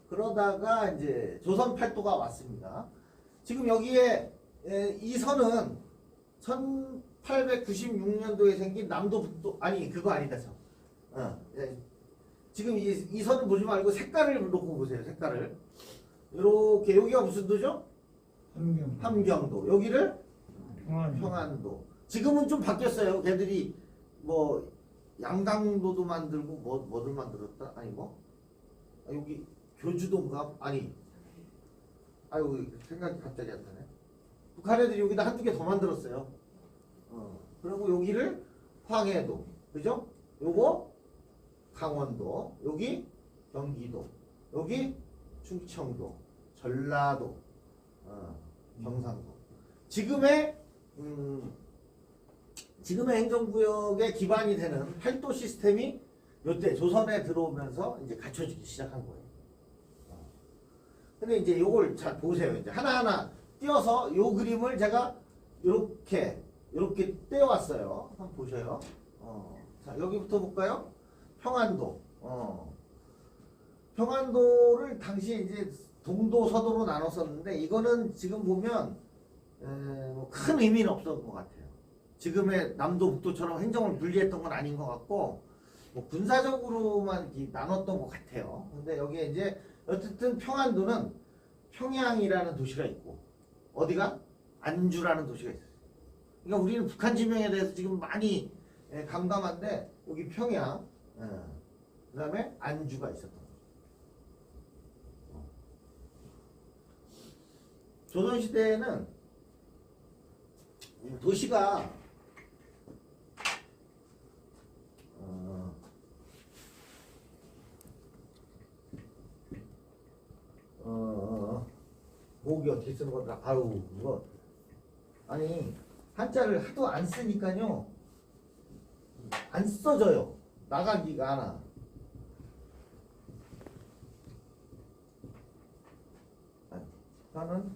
그러다가 이제 조선 팔도가 왔습니다. 지금 여기에 이 선은 1896년도에 생긴 남도 북도 아니 그거 아니다 저. 지금 이 선을 보지 말고 색깔을 놓고 보세요. 색깔을 이렇게 여기가 무슨 도죠? 함경도. 여기를 평안도. 지금은 좀 바뀌었어요. 걔들이 뭐 양당도도 만들고 뭐를 만들었다? 아니 뭐 여기 교주도인가? 아니 아유 생각이 갑자기 안 나네. 북한 애들이 여기다 한두 개 더 만들었어요. 그리고 여기를 황해도, 그죠? 요거 강원도, 여기 경기도, 여기 충청도, 전라도, 경상도. 지금의 행정구역의 기반이 되는 팔도 시스템이 요때 조선에 들어오면서 이제 갖춰지기 시작한 거예요. 근데 이제 요걸 잘 보세요. 이제 하나하나 띄어서 요 그림을 제가 이렇게 떼어왔어요. 한번 보셔요. 자, 여기부터 볼까요? 평안도. 평안도를 당시에 이제 동도, 서도로 나눴었는데 이거는 지금 보면 큰 의미는 없었던 것 같아요. 지금의 남도, 북도처럼 행정을 분리했던 건 아닌 것 같고 뭐 군사적으로만 나눴던 것 같아요. 근데 여기에 이제 어쨌든 평안도는 평양이라는 도시가 있고 어디가? 안주라는 도시가 있어요. 그러니까 우리는 북한 지명에 대해서 지금 많이 감감한데 여기 평양, 그 다음에 안주가 있었던 거죠. 조선시대에는 도시가 목이 어떻게 쓰는 거더라? 아유 이거 아니 한자를 하도 안 쓰니까요 안 써져요. 나가기가 않아. 나는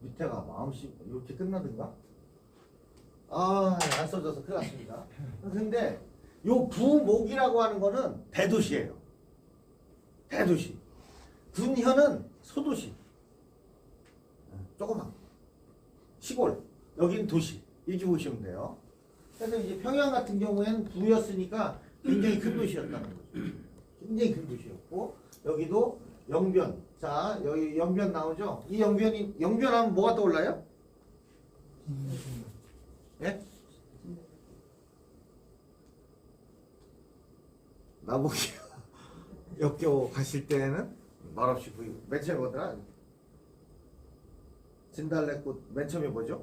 밑에가 마음씨 이렇게 끝나든가? 안 써져서 큰일 났습니다. 근데 요 부목이라고 하는 거는 대도시예요. 대도시. 군현은 소도시. 조그만 시골. 여긴 도시. 이렇게 보시면 돼요. 그래서 이제 평양 같은 경우에는 부였으니까 굉장히 큰 도시였다는 거죠. 굉장히 큰 도시였고 여기도 영변. 자, 여기 영변 나오죠? 이 영변하면 뭐가 떠올라요? 예? 나보기 역겨워 가실 때는 말없이 보이고 맨 처음에 뭐더라? 진달래꽃 맨 처음에 뭐죠?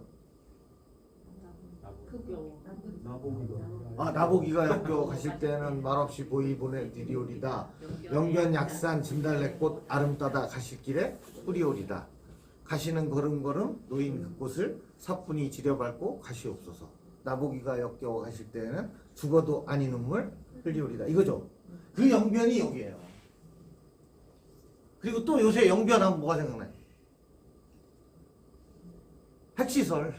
나보기가 역겨워 가실 때는 말없이 보내드리오리다. 영변 약산 진달래꽃 아름다다 가실 길에 뿌리오리다. 가시는 걸음걸음 노인 그곳을 사뿐히 지려밟고 가시옵소서. 나보기가 역겨워 가실 때는 죽어도 아니 눈물 흘리오리다. 이거죠. 그 영변이 여기에요. 그리고 또 요새 영변하면 뭐가 생각나요? 핵시설.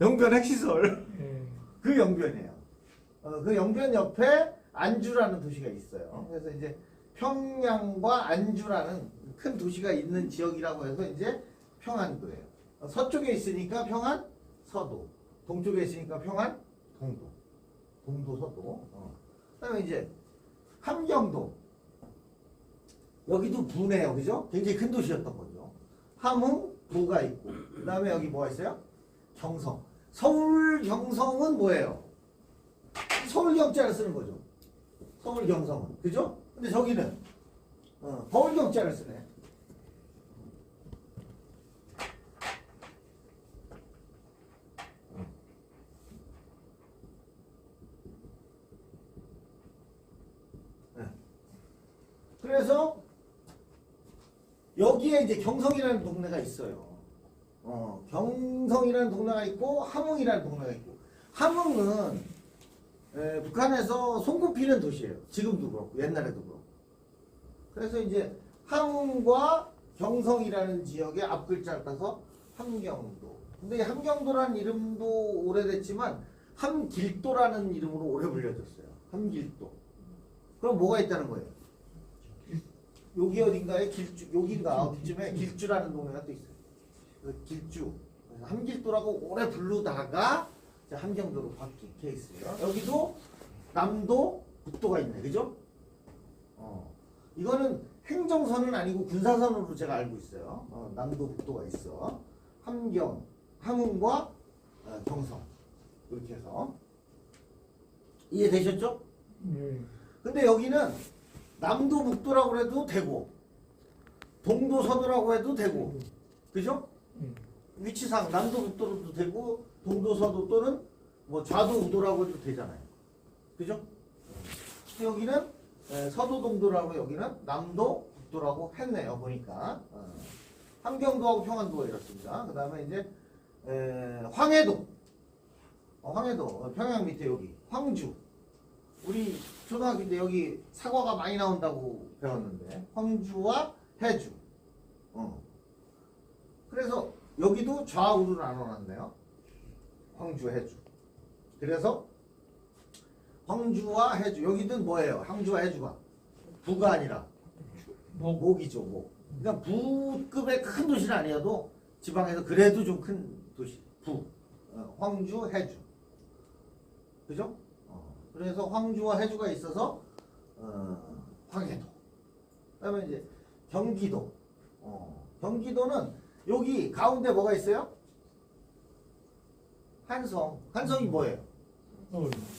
영변 핵시설. 그 영변이에요. 그 영변 옆에 안주라는 도시가 있어요. 그래서 이제 평양과 안주라는 큰 도시가 있는 지역이라고 해서 이제 평안도예요. 서쪽에 있으니까 평안 서도, 동쪽에 있으니까 평안 동도, 동도 서도. 그다음에 이제 함경도. 여기도 부네요, 그죠? 굉장히 큰 도시였던 거죠. 함흥 부가 있고, 그다음에 여기 뭐가 있어요? 경성. 서울 경성은 뭐예요? 서울 경자를 쓰는 거죠. 서울 경성은, 그죠? 근데 저기는 서울 경자를 쓰네. 그래서 여기에 이제 경성이라는 동네가 있어요. 경성이라는 동네가 있고 함흥이라는 동네가 있고, 함흥은 북한에서 손꼽히는 도시예요. 지금도 그렇고 옛날에도 그렇고. 그래서 이제 함흥과 경성이라는 지역의 앞글자를 따서 함경도. 근데 이 함경도라는 이름도 오래됐지만 함길도라는 이름으로 오래 불려졌어요. 함길도. 그럼 뭐가 있다는 거예요? 여기 어딘가에 길주, 여긴가 어디쯤에 길주라는 동네가 또 있어요. 그 길주. 그래서 함길도라고 오래 부르다가 이제 함경도로 바뀐 케이스예요. 여기도 남도, 북도가 있네, 그죠? 이거는 행정선은 아니고 군사선으로 제가 알고 있어요. 남도, 북도가 있어. 함경, 함흥과 경성 이렇게 해서 이해되셨죠? 근데 여기는 남도, 북도라고 해도 되고 동도, 서도라고 해도 되고 그죠? 위치상 남도, 북도로도 되고 동도, 서도 또는 뭐 좌도, 우도라고 해도 되잖아요. 그죠? 여기는 서도, 동도라고 여기는 남도, 북도라고 했네요. 보니까 함경도하고 평안도가 이렇습니다. 그 다음에 이제 황해도 황해도 평양 밑에 여기 황주 우리 초등학교 때 여기 사과가 많이 나온다고 배웠는데 황주와 해주 그래서 여기도 좌우로 나눠놨네요. 황주 해주 그래서 황주와 해주 여기는 뭐예요? 황주와 해주가 부가 아니라 목이죠. 목. 그러니까 부급의 큰 도시는 아니어도 지방에서 그래도 좀 큰 도시 부 황주 해주 그죠? 그래서 황주와 해주가 있어서 황해도. 그다음에 이제 경기도. 경기도는 여기 가운데 뭐가 있어요? 한성. 한성이 뭐예요?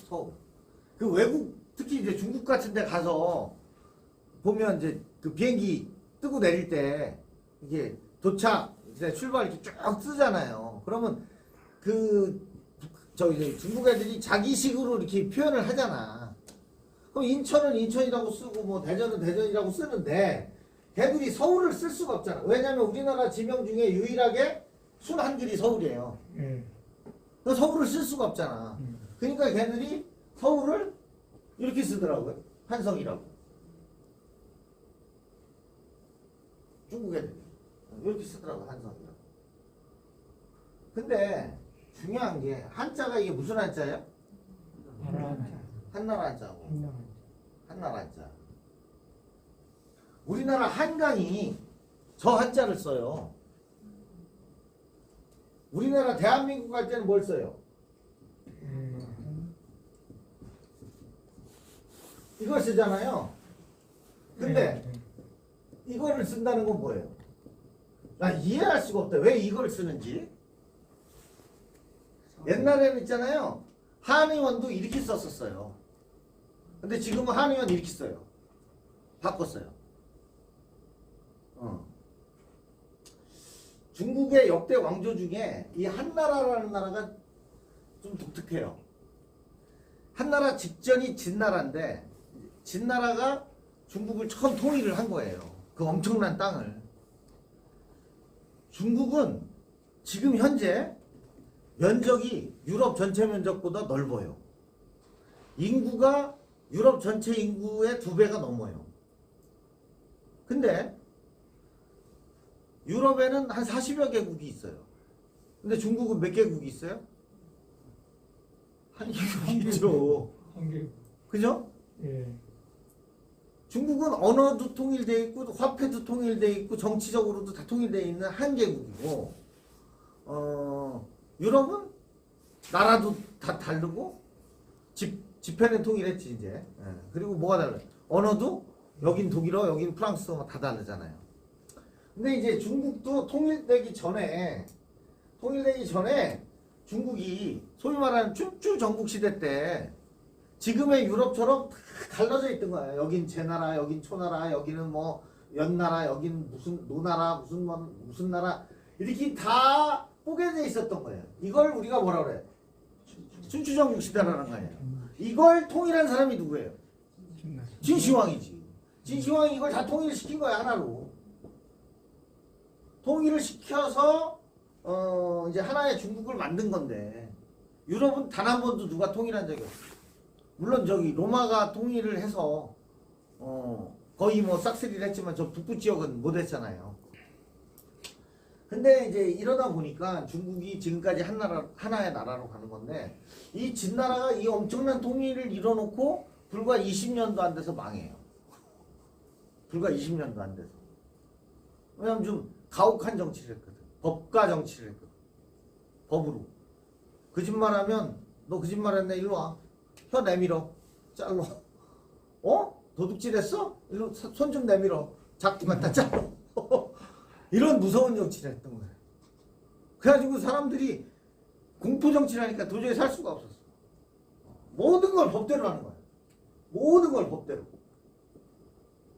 서울. 그 외국 특히 이제 중국 같은 데 가서 보면 이제 그 비행기 뜨고 내릴 때 이게 도착 이제 출발 이렇게 쭉 뜨잖아요. 그러면 저기 중국 애들이 자기식으로 이렇게 표현을 하잖아. 그럼 인천은 인천이라고 쓰고 뭐 대전은 대전이라고 쓰는데 걔들이 서울을 쓸 수가 없잖아. 왜냐면 우리나라 지명 중에 유일하게 순 한글이 서울이에요. 그래서 서울을 쓸 수가 없잖아. 그러니까 걔들이 서울을 이렇게 쓰더라고요. 한성이라고. 중국 애들이 이렇게 쓰더라고요. 한성이라고. 근데 중요한 게 한자가 이게 무슨 한자예요? 한나라 한자고. 한나라 한자. 우리나라 한강이 저 한자를 써요. 우리나라 대한민국 할 때는 뭘 써요? 이걸 쓰잖아요. 근데 이거를 쓴다는 건 뭐예요? 나 이해할 수가 없다. 왜 이걸 쓰는지. 옛날에는 있잖아요. 한의원도 이렇게 썼었어요. 근데 지금은 한의원 이렇게 써요. 바꿨어요. 중국의 역대 왕조 중에 이 한나라라는 나라가 좀 독특해요. 한나라 직전이 진나라인데 진나라가 중국을 처음 통일을 한 거예요. 그 엄청난 땅을. 중국은 지금 현재 면적이 유럽 전체 면적보다 넓어요. 인구가 유럽 전체 인구의 2배가 넘어요. 근데 유럽에는 한 40여 개국이 있어요. 근데 중국은 몇 개국이 있어요? 한 개국이 있죠. 그죠? 예. 중국은 언어도 통일되어 있고 화폐도 통일되어 있고 정치적으로도 다 통일되어 있는 한 개국이고 유럽은 나라도 다 다르고 지폐는 통일했지 이제. 예. 그리고 뭐가 달라요? 언어도 여긴 독일어 여긴 프랑스어 다 다르잖아요. 근데 이제 중국도 통일되기 전에 중국이 소위 말하는 춘추 전국 시대 때 지금의 유럽처럼 갈라져 있던 거예요. 여긴 제나라, 여긴 초나라, 여기는 뭐 연나라, 여긴 무슨 노나라, 무슨 나라 이렇게 다 뽀개져 있었던 거예요. 이걸 우리가 뭐라 그래요? 춘추 전국 시대라는 거예요. 이걸 통일한 사람이 누구예요? 진시황이지. 진시황이 이걸 다 통일시킨 거야 하나로. 통일을 시켜서 이제 하나의 중국을 만든 건데 유럽은 단 한 번도 누가 통일한 적이 없어요. 물론 저기 로마가 통일을 해서 거의 뭐 싹쓸이를 했지만 저 북부 지역은 못 했잖아요. 근데 이제 이러다 보니까 중국이 지금까지 하나의 나라로 가는 건데 이 진나라가 이 엄청난 통일을 이뤄놓고 불과 20년도 안 돼서 망해요. 불과 20년도 안 돼서. 왜냐면 좀 가혹한 정치를 했거든. 법과 정치를 했거든. 법으로. 거짓말하면 너 거짓말했네 일로 와. 혀 내밀어. 잘라. 어? 도둑질했어? 일로 손 좀 내밀어. 작두만 다 잘라. 이런 무서운 정치를 했던 거예요. 그래가지고 사람들이 공포 정치를 하니까 도저히 살 수가 없었어. 모든 걸 법대로 하는 거야. 모든 걸 법대로.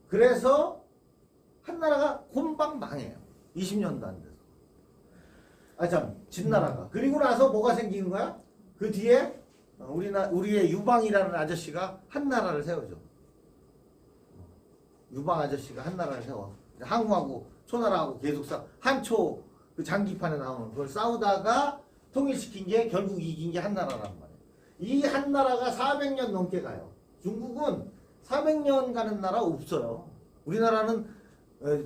그래서 한나라가 곰방 망해요. 20년도 안 돼서. 진나라가. 그리고 나서 뭐가 생기는 거야? 그 뒤에 우리의 유방이라는 아저씨가 한나라를 세우죠. 유방 아저씨가 한나라를 세워. 항우하고 초나라하고 계속 한초 그 장기판에 나오는 그걸 싸우다가 통일시킨 게 결국 이긴 게 한나라란 말이에요. 이 한나라가 400년 넘게 가요. 중국은 400년 가는 나라 없어요. 우리나라는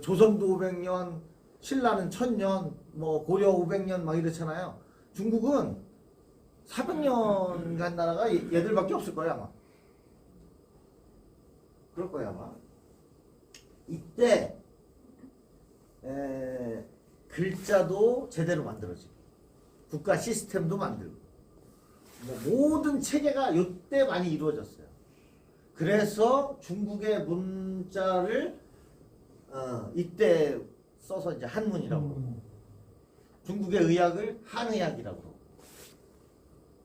조선도 500년, 신라는 1000년, 뭐 고려 500년 막 이렇잖아요. 중국은 400년 간 나라가 얘들밖에 없을 거야 아마. 그럴 거야 아마. 이때 글자도 제대로 만들어지고 국가 시스템도 만들고 뭐 모든 체계가 이때 많이 이루어졌어요. 그래서 중국의 문자를 이때 써서 이제 한문이라고 그러고 중국의 의학을 한의학이라고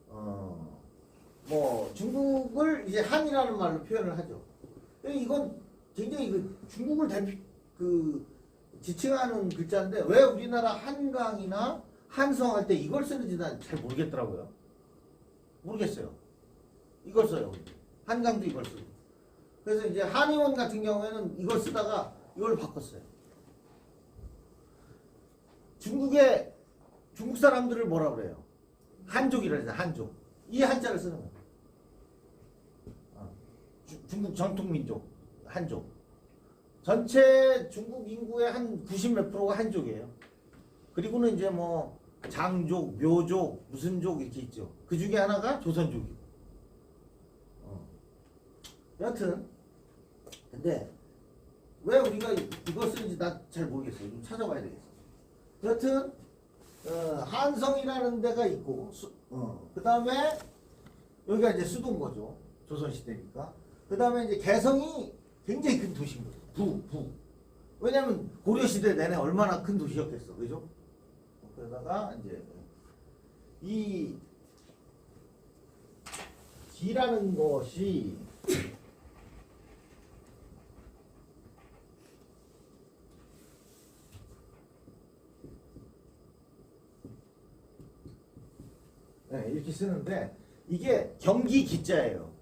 그러고 뭐 중국을 이제 한이라는 말로 표현을 하죠. 이건 굉장히 중국을 지칭하는 글자인데 왜 우리나라 한강이나 한성 할 때 이걸 쓰는지 난 잘 모르겠더라고요. 모르겠어요. 이걸 써요. 한강도 이걸 쓰고. 그래서 이제 한의원 같은 경우에는 이걸 쓰다가 이걸 바꿨어요. 중국 사람들을 뭐라 그래요? 한족이라 해서 한족. 이 한자를 쓰는 거예요. 중국 전통민족 한족. 전체 중국 인구의 한 90몇 프로가 한족이에요. 그리고는 이제 뭐 장족, 묘족, 무슨 족 이렇게 있죠. 그 중에 하나가 조선족이고. 여하튼 근데 왜 우리가 이거 쓰는지 나 잘 모르겠어요. 좀 찾아봐야 되겠어. 여하튼 한성이라는 데가 있고 그 다음에 여기가 이제 수도인 거죠. 조선시대니까. 그 다음에 이제 개성이 굉장히 큰 도시인 거죠. 부. 왜냐면 고려시대 내내 얼마나 큰 도시였겠어. 그죠? 그러다가 이제 이 기라는 것이 이렇게 쓰는데 이게 경기 기자예요.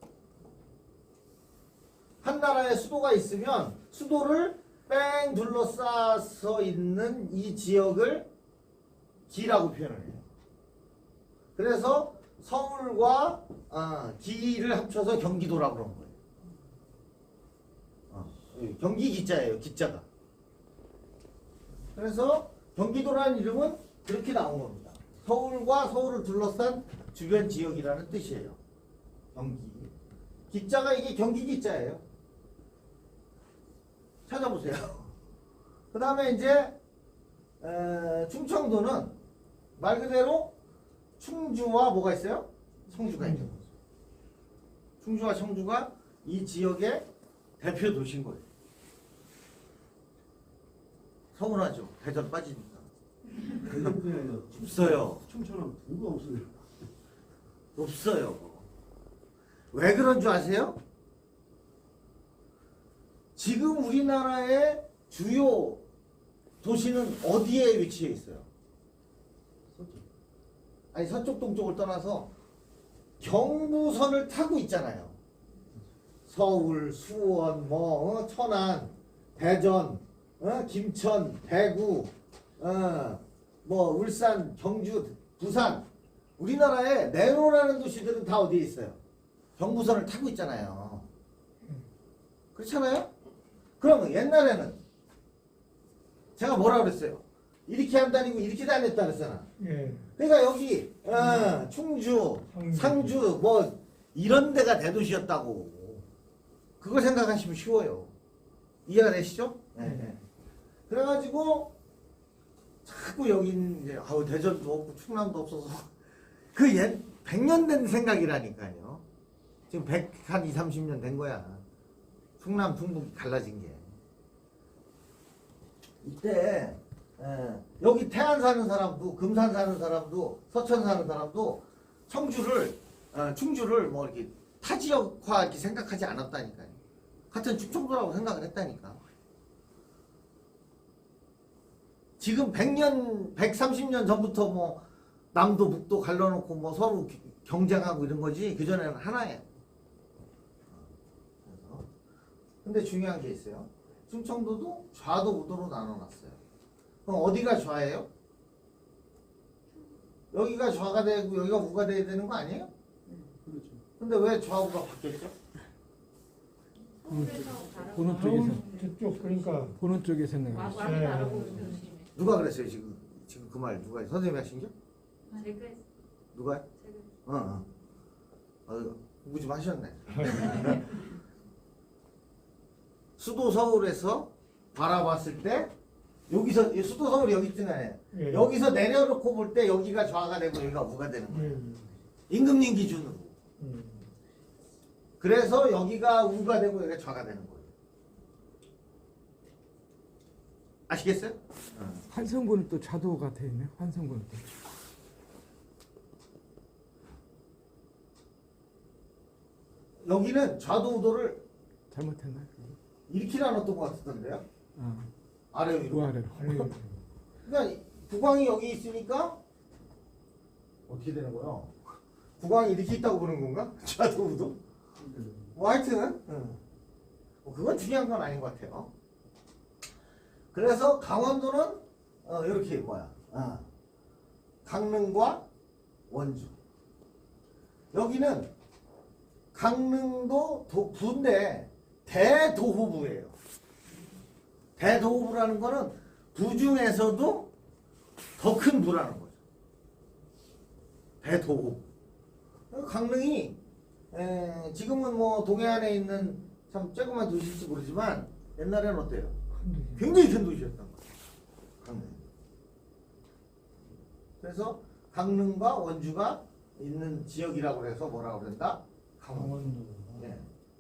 한 나라에 수도가 있으면 수도를 뺑 둘러싸서 있는 이 지역을 기라고 표현을 해요. 그래서 서울과 기를 합쳐서 경기도라고 그런 거예요. 경기 기자예요. 기자가. 그래서 경기도라는 이름은 그렇게 나온 겁니다. 서울과 서울을 둘러싼 주변 지역이라는 뜻이에요. 경기. 기자가 이게 경기 기자예요. 찾아보세요. 그 다음에 이제 충청도는 말 그대로 충주와 뭐가 있어요? 청주가 있는 거죠. 충주와 청주가 이 지역의 대표 도시인 거예요. 서운하죠. 대전 빠지니까. 없어요. 충청은 누가 없어요. 없어요. 왜 그런 줄 아세요? 지금 우리나라의 주요 도시는 어디에 위치해 있어요? 서쪽. 아니 서쪽 동쪽을 떠나서 경부선을 타고 있잖아요. 서울, 수원, 천안, 대전, 김천, 대구, 뭐 울산, 경주, 부산. 우리나라에 내로라는 도시들은 다 어디에 있어요? 경부선을 타고 있잖아요. 그렇잖아요? 그러면 옛날에는 제가 뭐라 그랬어요? 이렇게 안 다니고 이렇게 다녔다 그랬잖아. 예. 그러니까 여기 충주, 상주 뭐 이런 데가 대도시였다고. 그걸 생각하시면 쉬워요. 이해가 되시죠? 네. 그래가지고 자꾸 여긴 이제 대전도 없고 충남도 없어서 그 100년 된 생각이라니까요. 지금 100한 20, 30년 된 거야. 충남 중북이 갈라진 게. 이때 여기 태안 사는 사람도 금산 사는 사람도 서천 사는 사람도 충주를 뭐 이렇게 타지역화 이렇게 생각하지 않았다니까요. 같은 충청도라고 생각을 했다니까. 지금 100년, 130년 전부터 뭐 남도 북도 갈라놓고 뭐 서로 경쟁하고 이런 거지. 그전에는 하나예요. 근데 중요한 게 있어요. 충청도도 좌도 우도로 나눠놨어요. 그럼 어디가 좌예요? 여기가 좌가 되고 여기가 우가 돼야 되는 거 아니에요? 그렇죠. 근데 왜 좌우가 바뀌었죠? 보는 쪽에서 저쪽 그러니까 보는 쪽에서는 누가 그랬어요 지금 그 말 누가 선생님이 하신 게? 제가 누가요? 공부 좀 하셨네. 수도 서울에서 바라봤을 때 여기서 수도 서울이 여기 있잖아요. 예. 여기서 내려놓고 볼 때 여기가 좌가 되고 여기가 우가 되는 거예요. 예. 임금님 기준으로. 음. 그래서 여기가 우가 되고 여기가 좌가 되는 거예요. 아시겠어요? 환성군은 또 좌도가 돼 있네. 환성군은 또. 여기는 좌도 우도를 잘못했나? 이렇게 나눴던 것 같던데요? 아래로 위로. 우아래로. 아니, 그러니까 국왕이 여기 있으니까 어떻게 되는 거야? 국왕이 이렇게 있다고 보는 건가? 좌도 우도? 뭐 하여튼 뭐 그건 중요한 건 아닌 것 같아요. 그래서 강원도는 이렇게 강릉과 원주. 여기는 강릉도 부인데 대도호부예요. 대도호부라는 거는 부 중에서도 더 큰 부라는 거죠. 대도호. 강릉이 지금은 뭐 동해안에 있는 참 조그만 도시일지 모르지만 옛날에는 어때요? 굉장히 큰 도시였단 말이에요. 강릉. 그래서 강릉과 원주가 있는 지역이라고 해서 뭐라고 그런다? 강원도. 강원도. 예.